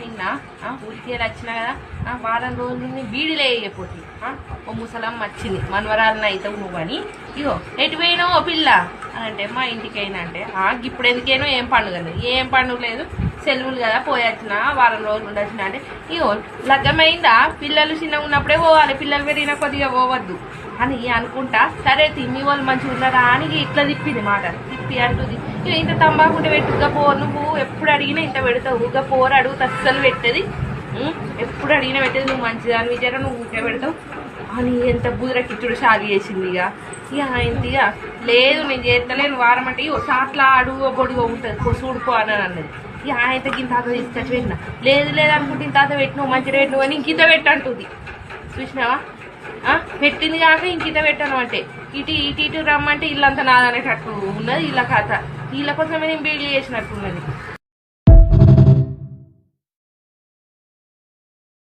నిన్న ఊరికి వచ్చినా కదా వారం రోజులు బీడిలే అయిపోతుంది. ఓ ముసలమ్మ వచ్చింది, మనవరాలను అవుతావు నువ్వు అని. ఇగో ఎటు పోయినావు ఓ పిల్ల అంటే మా ఇంటికైనా అంటే ఇప్పుడు ఎందుకైనా ఏం పండుగ లేదు, ఏం పండుగ లేదు, సెలవులు కదా పోయొచ్చిన వారం రోజులు ఉండొచ్చిన అంటే ఇగో లగ్గమైందా, పిల్లలు చిన్నగా ఉన్నప్పుడే పోవాలి, పిల్లలు పెరిగిన కొద్దిగా పోవద్దు అని అనుకుంటా. సరే మీ వాళ్ళు మంచిగా ఉన్నారా అని ఇట్లా తిప్పింది మాట, తిప్పి అంటుంది ఇక ఇంత తంబాకుంటే పెట్టుగా పో, నువ్వు ఎప్పుడు అడిగినా ఇంత పెడతావు, ఇక పోరు అడుగు అస్సలు పెట్టేది, ఎప్పుడు అడిగినా పెట్టేది, నువ్వు మంచిదాని విచారం నువ్వు ఊకే పెడతావు అని ఎంత బుదిరకిచ్చుడు షాలి చేసింది. ఇక ఇంత ఇక లేదు నేను చేస్తలేను వారం అంటే ఇగో సాట్లా అడుగు పొడిగా ఉంటుంది చూడుకో అని అన్నది. ఇక ఆయనకి ఇంత తీసుకొచ్చి పెట్టిన లేదు లేదనుకుంటే ఇంత పెట్టినావు మంచిగా పెట్టినావు అని ఇంకింత పెట్టంటుంది. చూసినావా పెట్టింది కాక ఇంకింత పెట్టాను అంటే ఇటు ఇటు ఇటు రమ్మంటే ఇల్లంతా నాదనేటట్టు ఉన్నది. ఇలా కథ వీళ్ళ కోసమే నేను బీడీ చేసినట్టు ఉన్నది.